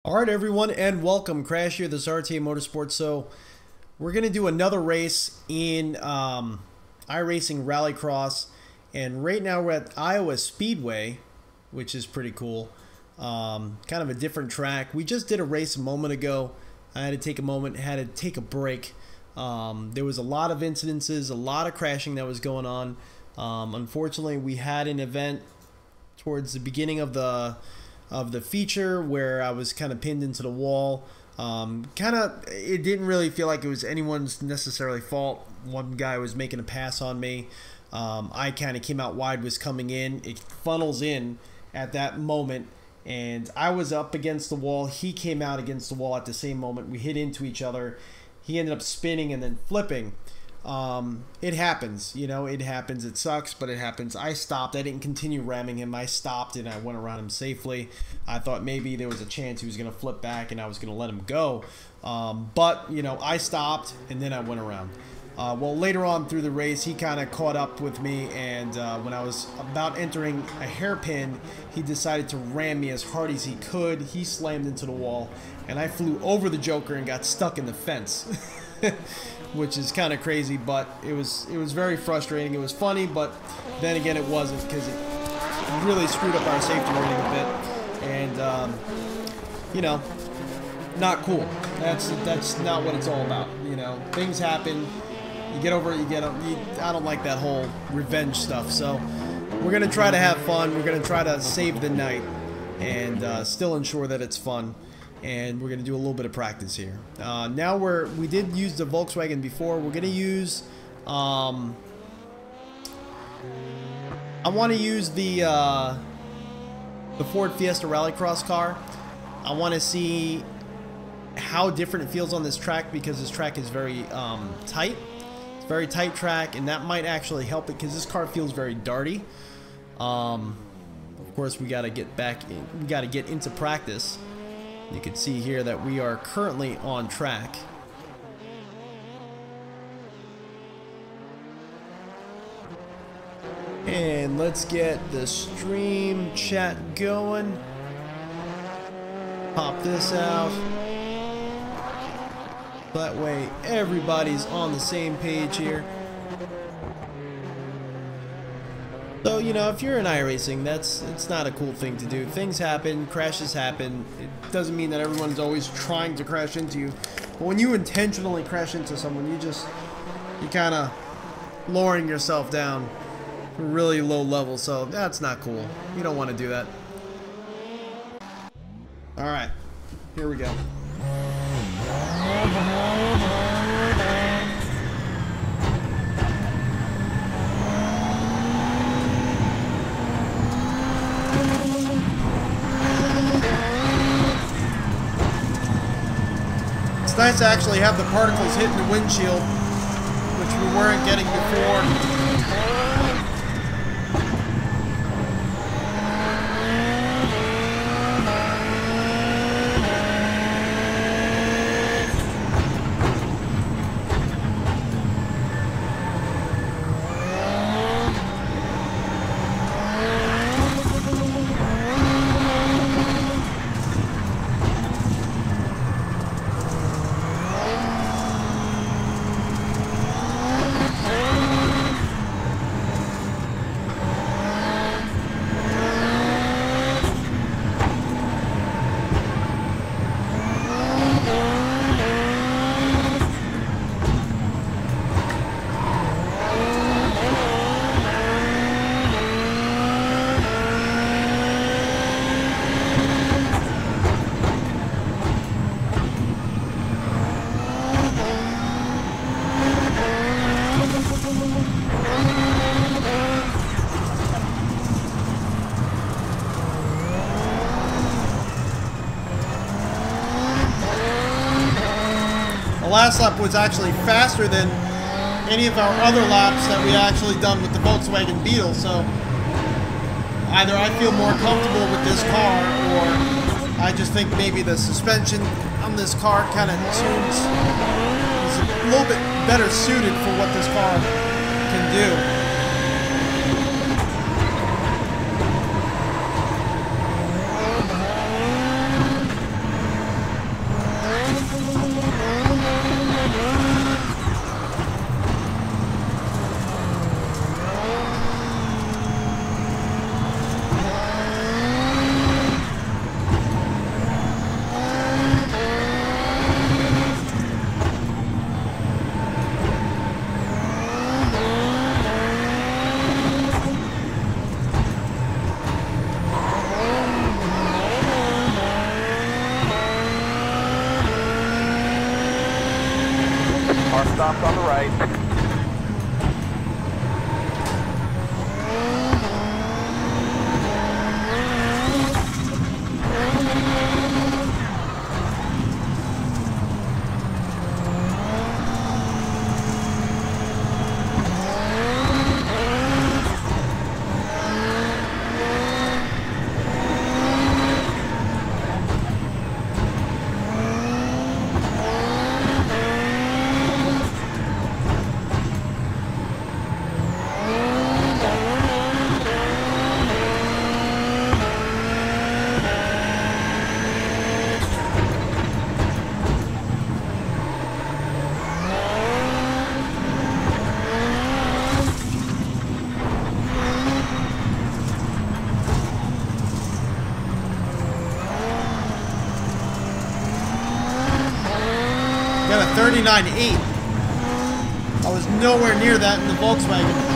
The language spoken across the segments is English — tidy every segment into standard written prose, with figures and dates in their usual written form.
Alright everyone, and welcome. Crash here, this RTA Motorsports. So we're going to do another race in iRacing Rallycross, and right now we're at Iowa Speedway, which is pretty cool. Kind of a different track. We just did a race a moment ago. I had to take a moment, had to take a break. There was a lot of incidences, a lot of crashing that was going on. Unfortunately, we had an event towards the beginning of the feature where I was kind of pinned into the wall. It didn't really feel like it was anyone's necessarily fault. One guy was making a pass on me. I kind of came out wide, was coming in. It funnels in at that moment, and I was up against the wall. He came out against the wall at the same moment. We hit into each other. He ended up spinning and then flipping. It happens, you know, it happens. It sucks, but it happens. I stopped. I didn't continue ramming him. I stopped and I went around him safely. I thought maybe there was a chance he was going to flip back and I was going to let him go. But, you know, I stopped and then I went around. Well, later on through the race, he kind of caught up with me, and when I was about entering a hairpin, he decided to ram me as hard as he could. He slammed into the wall, and I flew over the Joker and got stuck in the fence. Which is kind of crazy, but it was very frustrating. It was funny, but then again it wasn't, because it really screwed up our safety rating a bit, and you know, not cool. That's not what it's all about. You know, things happen. You get over it. I don't like that whole revenge stuff. So we're gonna try to have fun. We're gonna try to save the night and still ensure that it's fun. And we're going to do a little bit of practice here. Now we did use the Volkswagen before. We're going to use I want to use the Ford Fiesta Rallycross car. I want to see how different it feels on this track, because this track is very tight. It's a very tight track, and that might actually help it, because this car feels very darty. Of course, we got to get back in, we got to get into practice. You can see here that we are currently on track. And let's get the stream chat going. Pop this out. That way everybody's on the same page here. So, you know, if you're in iRacing, it's not a cool thing to do. Things happen, crashes happen. It doesn't mean that everyone's always trying to crash into you. But when you intentionally crash into someone, you're kind of lowering yourself down to a really low level. So that's not cool. You don't want to do that. All right, here we go. It's nice to actually have the particles hitting the windshield, which we weren't getting before. The last lap was actually faster than any of our other laps that we actually done with the Volkswagen Beetle, so either I feel more comfortable with this car, or I just think maybe the suspension on this car kind of is a little bit better suited for what this car can do. 39.8. I was nowhere near that in the Volkswagen.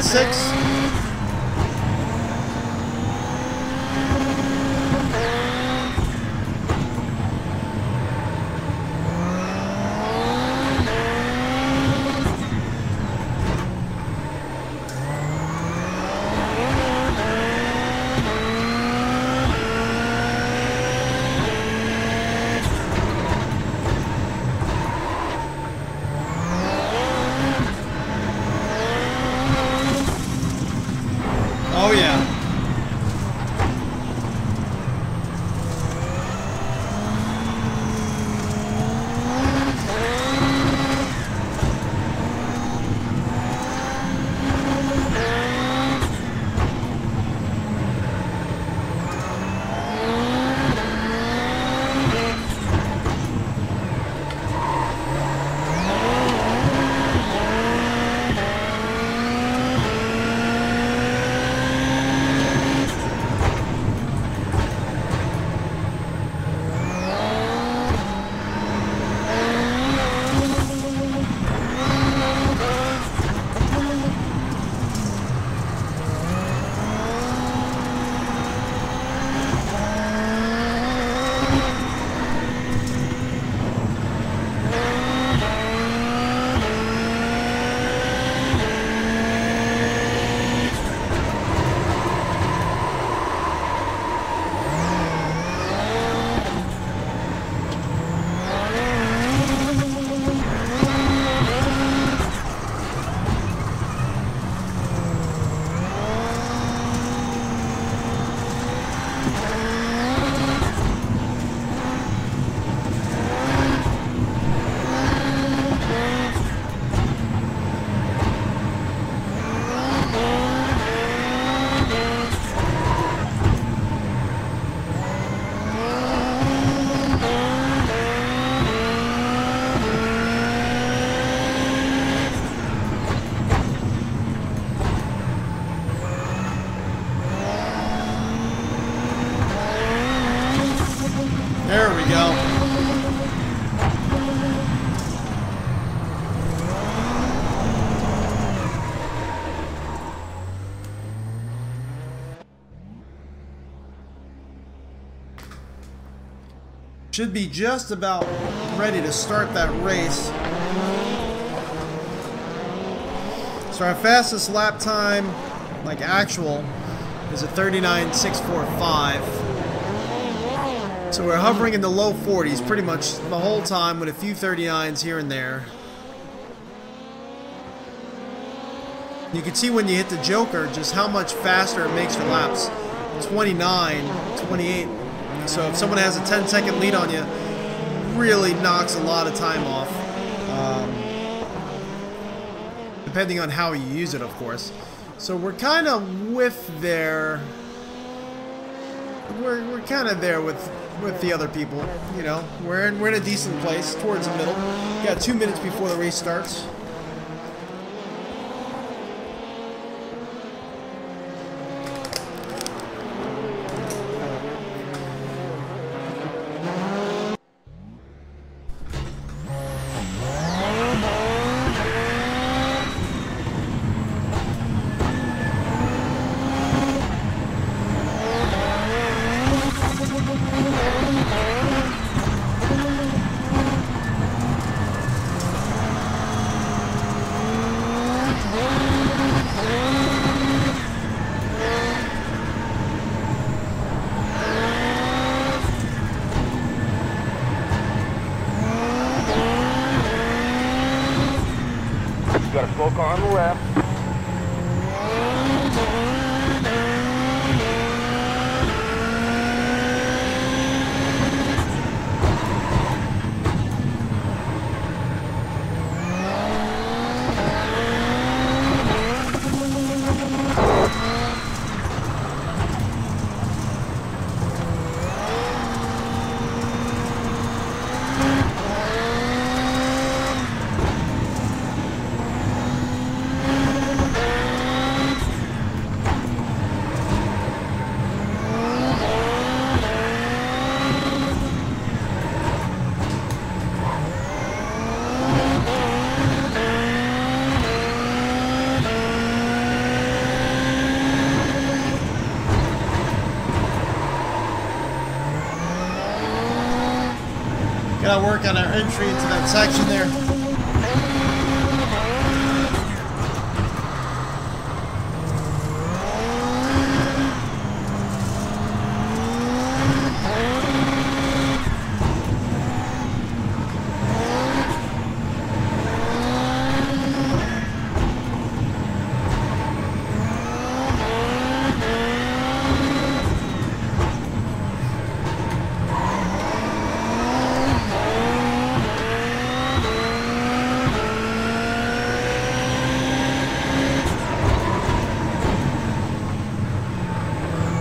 .6. Oh yeah. There we go. Should be just about ready to start that race. So our fastest lap time, like actual, is a 39.645. So we're hovering in the low 40s pretty much the whole time with a few 39s here and there. You can see when you hit the Joker just how much faster it makes your laps. 29, 28. So if someone has a 10-second lead on you, really knocks a lot of time off. Depending on how you use it, of course. So we're kind of with there. We're kind of there with the other people, you know. We're in a decent place, towards the middle. We got 2 minutes before the race starts. Full car on the left. Gotta work on our entry into that section there.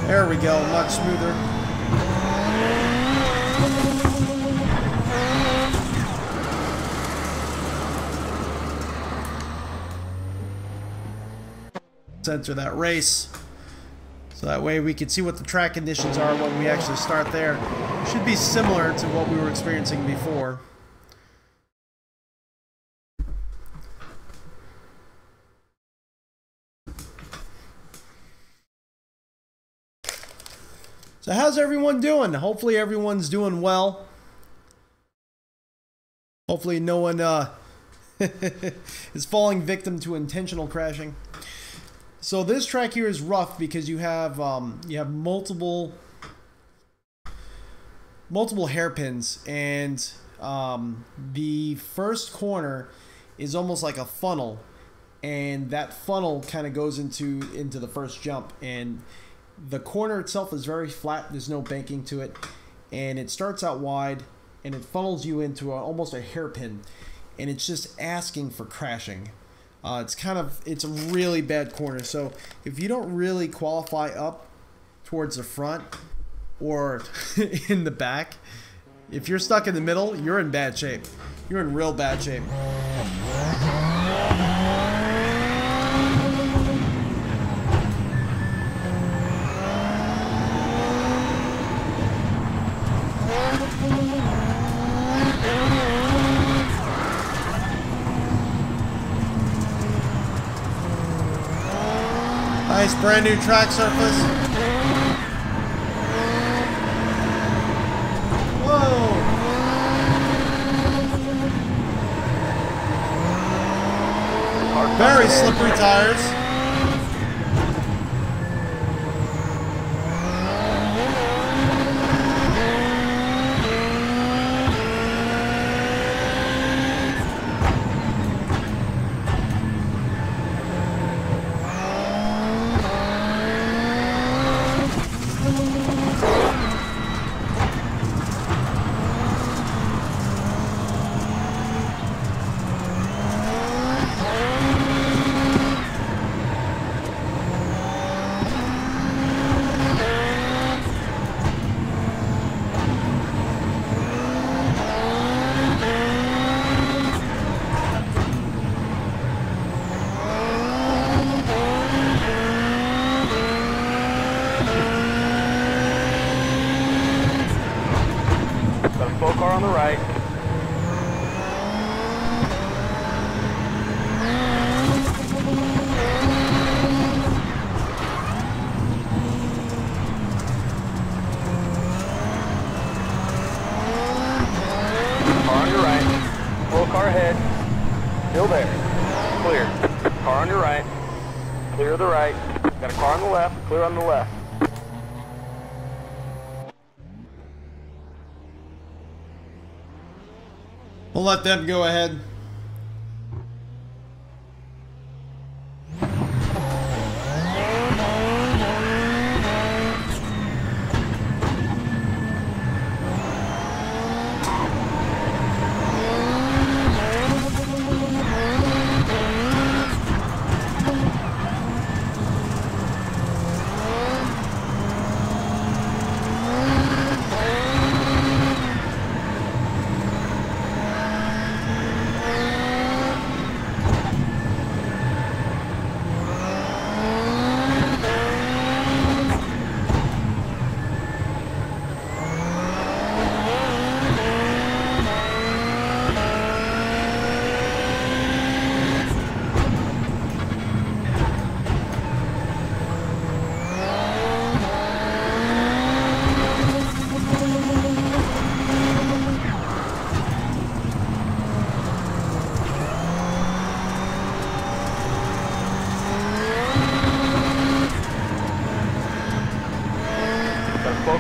There we go, much smoother. Let's enter that race. So that way we can see what the track conditions are when we actually start there. It should be similar to what we were experiencing before. So how's everyone doing? Hopefully everyone's doing well. Hopefully no one is falling victim to intentional crashing. So this track here is rough because you have multiple hairpins, and the first corner is almost like a funnel, and that funnel kind of goes into the first jump, and the corner itself is very flat. There's no banking to it, and it starts out wide, and it funnels you into almost a hairpin, and it's just asking for crashing. It's a really bad corner. So if you don't really qualify up towards the front or in the back, if you're stuck in the middle, you're in bad shape. You're in real bad shape. Nice brand new track surface. Whoa! Very slippery tires. Slow car on the right. Car on your right. Slow car ahead. Still there. Clear. Car on your right. Clear the right. Got a car on the left. Clear on the left. We'll let them go ahead.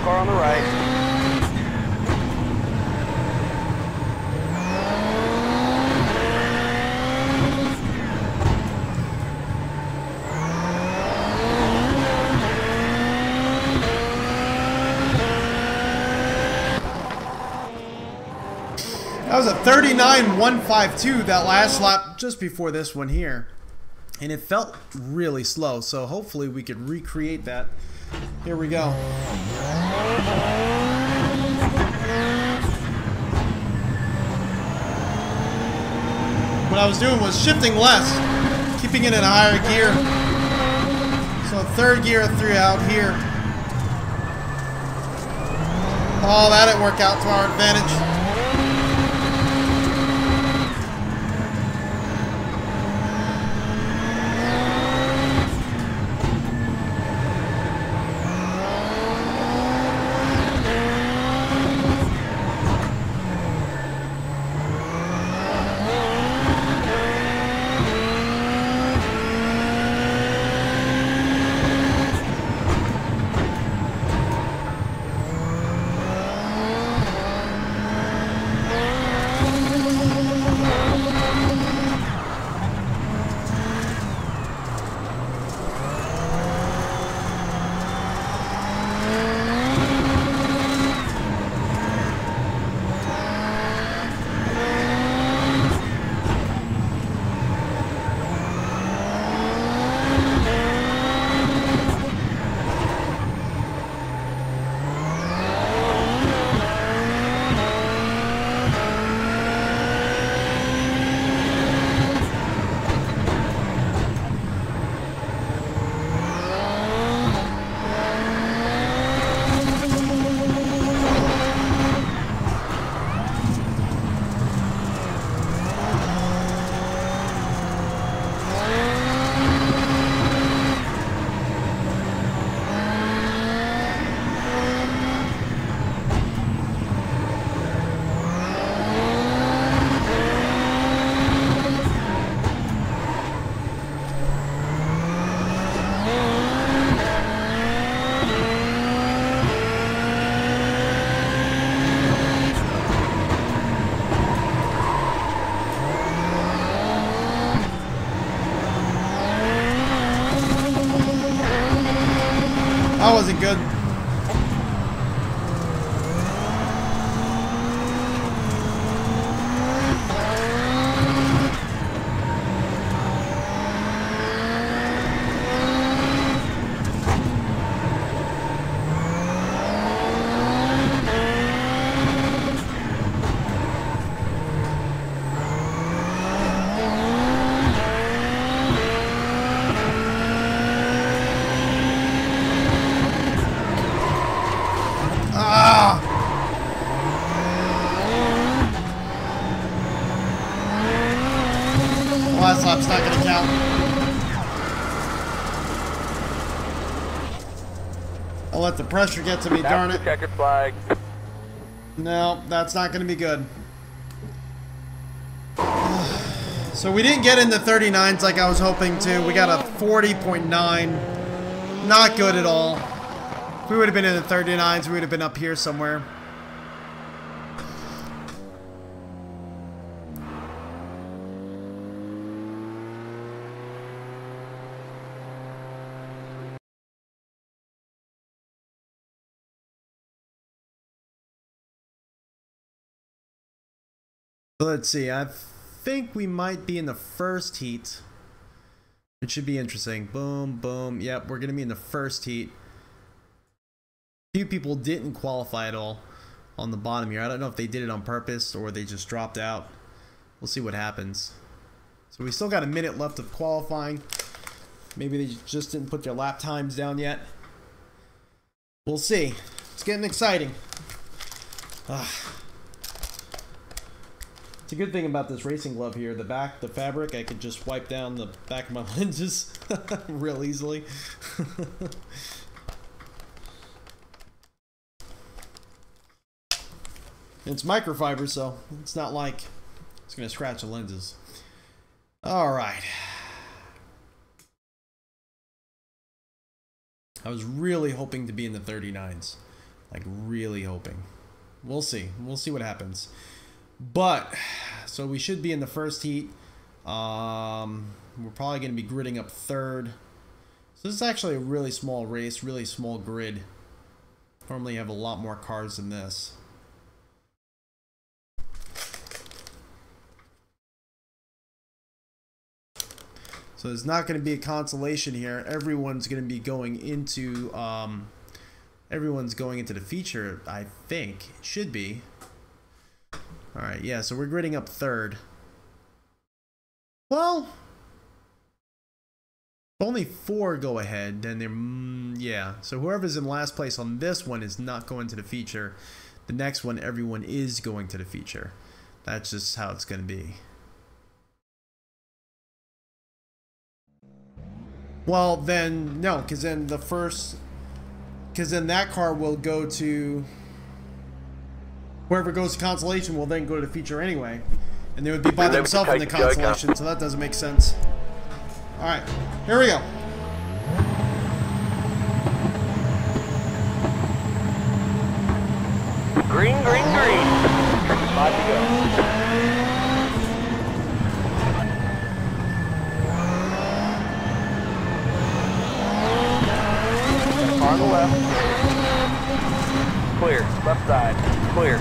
car on the right. That was a 39.152 that last lap just before this one here. And it felt really slow, so hopefully we could recreate that. Here we go. What I was doing was shifting less, keeping it in a higher gear. So third gear through out here. Oh, that didn't work out to our advantage. That wasn't good. Last lap's not going to count. I'll let the pressure get to me, darn it. Checkered flag. No, that's not going to be good. So we didn't get in the 39s like I was hoping to. We got a 40.9. Not good at all. If we would have been in the 39s, we would have been up here somewhere. Let's see, I think we might be in the first heat. It should be interesting. Boom, boom. Yep, we're going to be in the first heat. Few people didn't qualify at all on the bottom here. I don't know if they did it on purpose or they just dropped out. We'll see what happens. So we still got a minute left of qualifying. Maybe they just didn't put their lap times down yet. We'll see. It's getting exciting. It's a good thing about this racing glove here. The back, the fabric, I could just wipe down the back of my lenses real easily. It's microfiber, so it's not like it's going to scratch the lenses. All right. I was really hoping to be in the 39s. Like, really hoping. We'll see. We'll see what happens. But, so we should be in the first heat. We're probably going to be gridding up third. So this is actually a really small race, really small grid. Normally you have a lot more cars than this. So there's not going to be a consolation here. Everyone's going to be going into the feature, I think. It should be. All right, yeah, so we're gridding up third. Well, only 4 go ahead, then they're, yeah. So whoever's in last place on this one is not going to the feature. The next one, everyone is going to the feature. That's just how it's going to be. Well, then, no, because then the first, because then that car will go to, whoever goes to consolation will then go to the feature anyway. And they would be by themselves in the consolation, so that doesn't make sense. Alright, here we go. Green, green, green. 5 to go. Car on the left. Clear. Left side. Clear.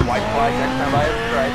White flag next time by his stripe.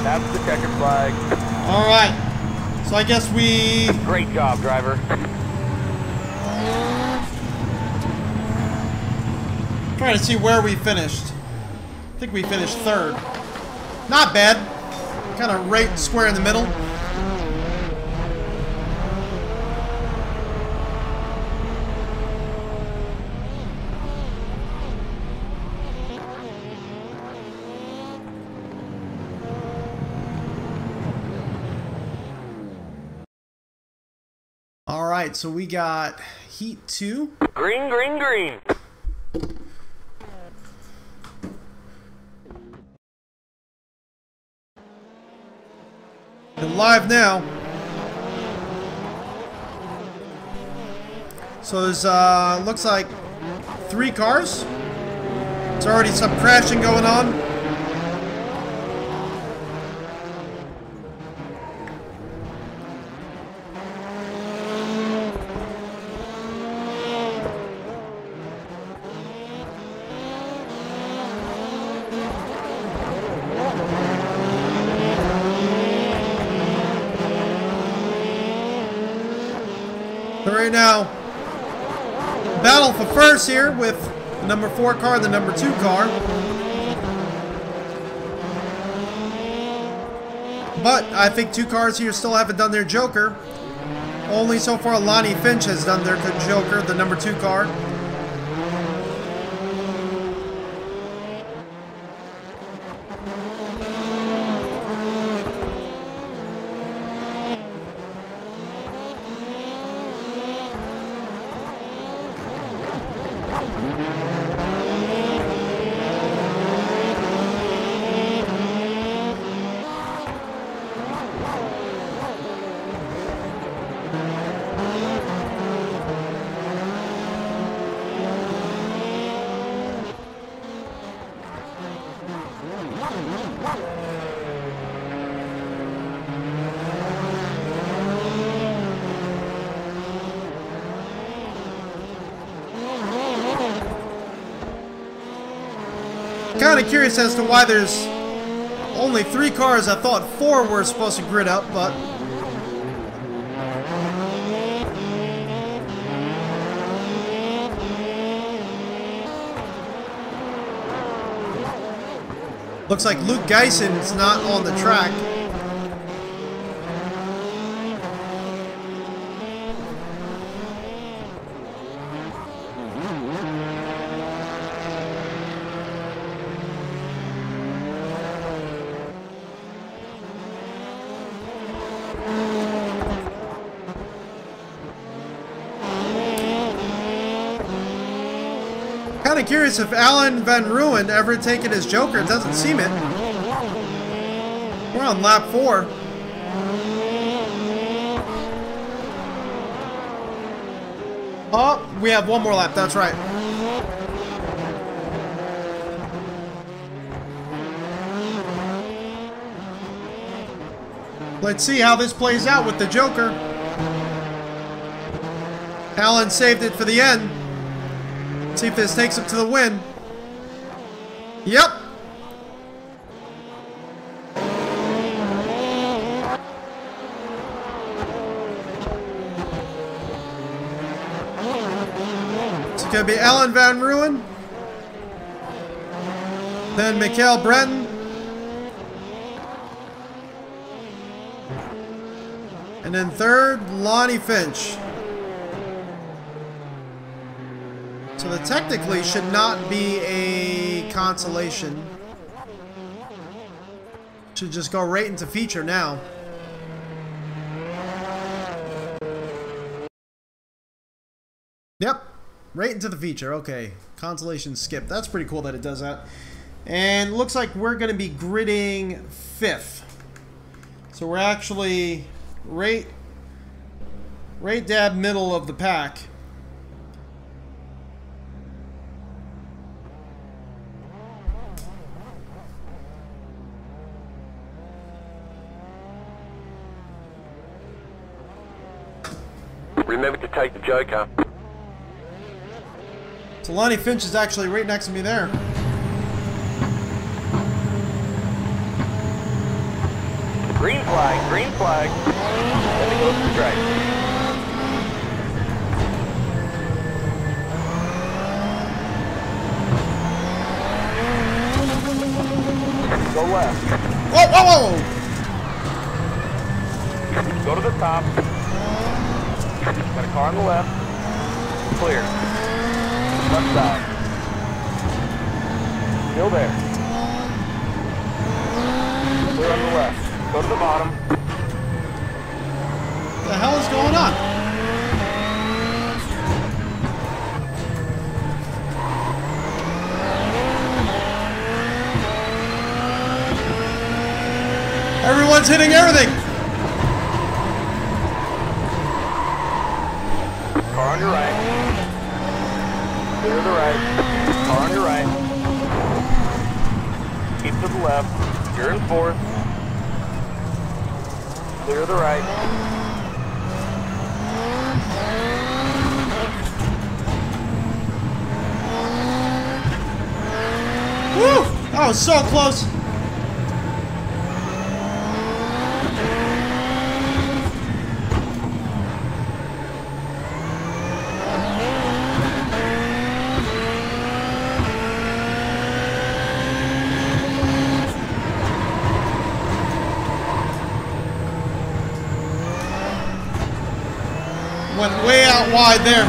That's the checkered flag. All right. So I guess we... Great job, driver. Trying to see where we finished. I think we finished third. Not bad. kind of right square in the middle. All right, so we got heat 2. Green, green, green. And live now. So there's looks like 3 cars. There's already some crashing going on. So right now, battle for first here with the number 4 car and the number 2 car. But I think 2 cars here still haven't done their Joker. Only so far Lonnie Finch has done their Joker, the number 2 car. Kind of curious as to why there's only 3 cars. I thought 4 were supposed to grid up, but looks like Luke Geison's not on the track. Kind of curious if Alan Van Ruin ever taken his Joker. It doesn't seem it. We're on lap 4. Oh, we have 1 more lap. That's right. Let's see how this plays out with the Joker. Alan saved it for the end. See if this takes him to the win. Yep. It's going to be Alan Van Ruin. Then Mikhail Breton. And then third, Lonnie Finch. So that technically should not be a consolation. Should just go right into feature now. Yep, right into the feature. Okay, consolation skip. That's pretty cool that it does that. And looks like we're going to be gridding 5th. So we're actually right dab middle of the pack. Remember to take the Joker. So Lonnie Finch is actually right next to me there. Green flag, green flag. Let me go straight. Go left. Whoa, whoa, whoa! Go to the top. Got a car on the left. Clear. Left side. Still there. Clear on the left. Go to the bottom. What the hell is going on? Everyone's hitting everything. Car on your right. Clear to the right. Car on your right. Keep to the left. You're in fourth. Clear to the right. Woo! That was so close. Went way out wide there.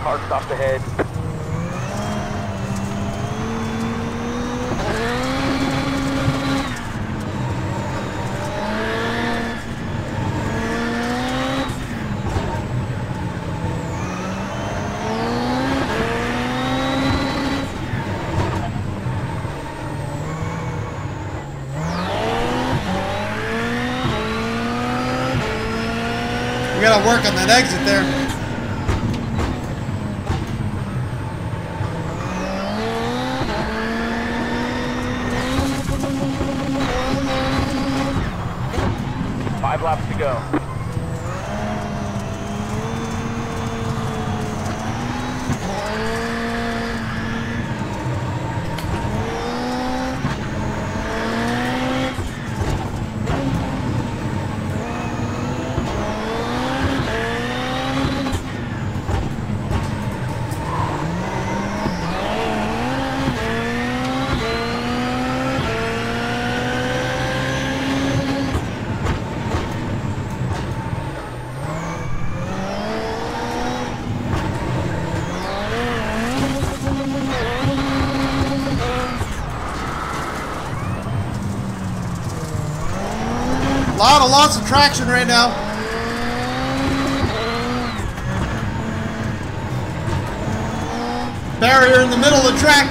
Car stopped ahead. We gotta work on that exit there. Five laps to go. Lots of traction right now. Barrier in the middle of the track.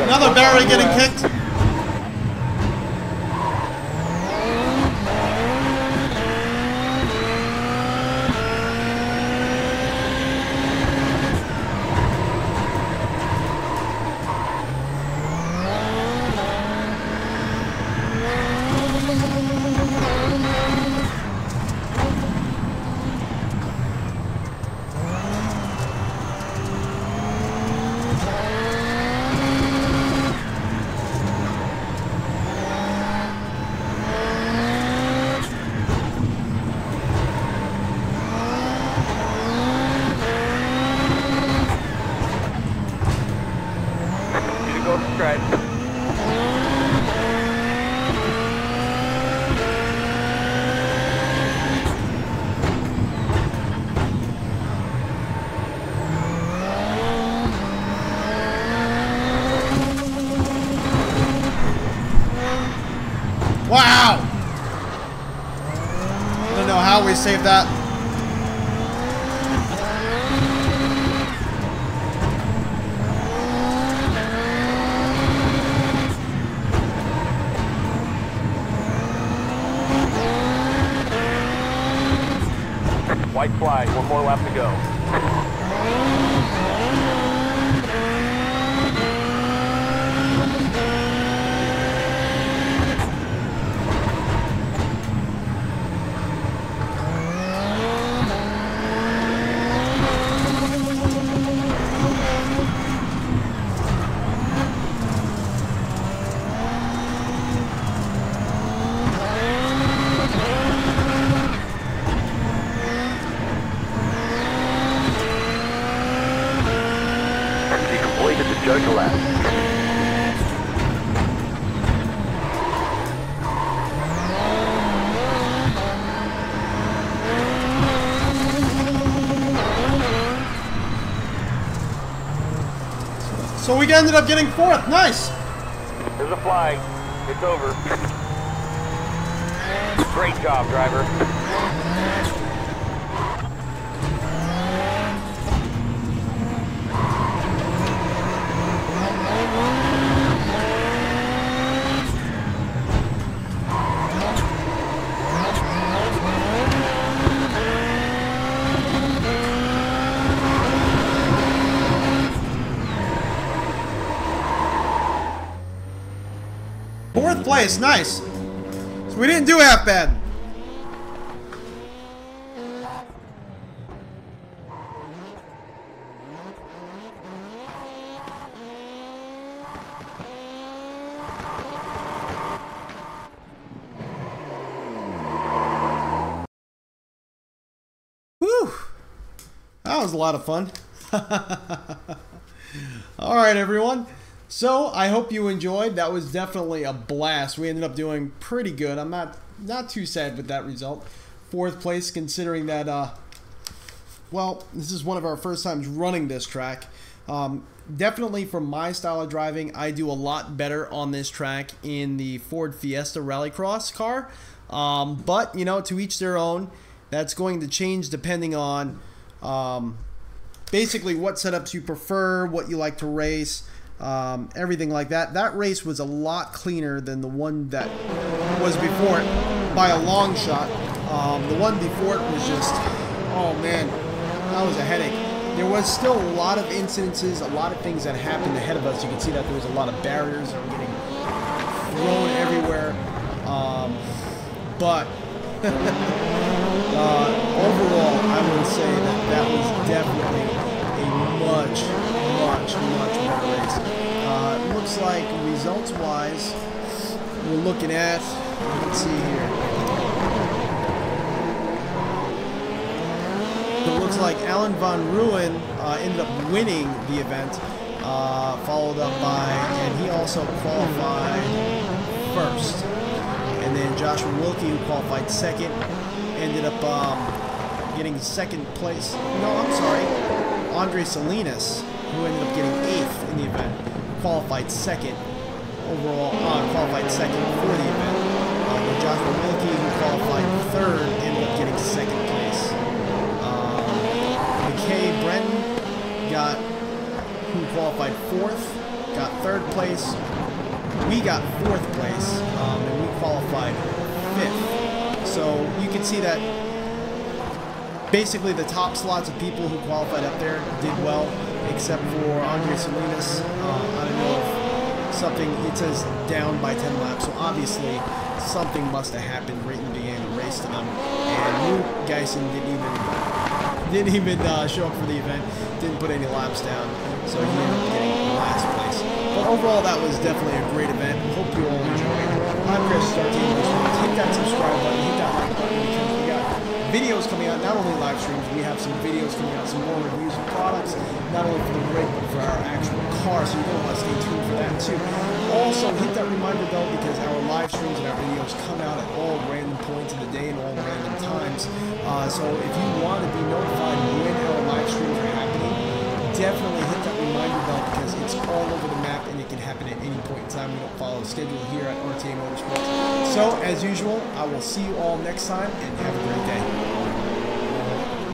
Another barrier getting kicked. Wow! I don't know how we saved that. White flag, one more lap to go. Judge a lap. So we ended up getting 4th. Nice. There's a flag. It's over. Great job, driver. Fourth place, nice. So we didn't do half bad. Whew. That was a lot of fun. All right, everyone. So I hope you enjoyed. That was definitely a blast. We ended up doing pretty good. I'm not too sad with that result. 4th place, considering that well, this is one of our first times running this track. Definitely for my style of driving, I do a lot better on this track in the Ford Fiesta Rallycross car. But you know, to each their own. That's going to change depending on basically what setups you prefer, what you like to race. Everything like that. That race was a lot cleaner than the one that was before it by a long shot. The one before it was just, oh man, that was a headache. There was still a lot of incidences, a lot of things that happened ahead of us. You can see that there was a lot of barriers that were getting thrown everywhere. But overall, I would say that that was definitely a much better race. Looks like results-wise, we're looking at, let's see here. It looks like Alan Van Ruin ended up winning the event, followed up by, and he also qualified first. And then Joshua Wilkie, who qualified 2nd, ended up getting 2nd place. No, I'm sorry. Andre Salinas, who ended up getting 8th in the event, qualified 2nd overall, qualified 2nd for the event. But Joshua Wilkie, who qualified 3rd, ended up getting 2nd place. McKay Brenton who qualified 4th, got 3rd place. We got 4th place, and we qualified 5th. So you can see that basically the top slots of people who qualified up there did well, except for Andre Salinas. I don't know if something, it says down by 10 laps, so obviously something must have happened right in the beginning of the race to them. And Luke Geisen didn't even show up for the event, didn't put any laps down, so he ended up getting last place. But overall, that was definitely a great event. Hope you all enjoyed. I'm Chris, hit that subscribe button, hit that like button, because we got videos coming out, not only live streams, we have some videos coming out, some more reviews of products, not only for the rig, but for our actual car, so you're going to want to stay tuned for that too. Also, hit that reminder bell, because our live streams and our videos come out at all random points of the day and all random times. So if you want to be notified when our live streams are happening, definitely hit that reminder bell, because it's It's all over the map, and it can happen at any point in time. We don't follow a schedule here at RTA Motorsports. So, as usual, I will see you all next time, and have a great day.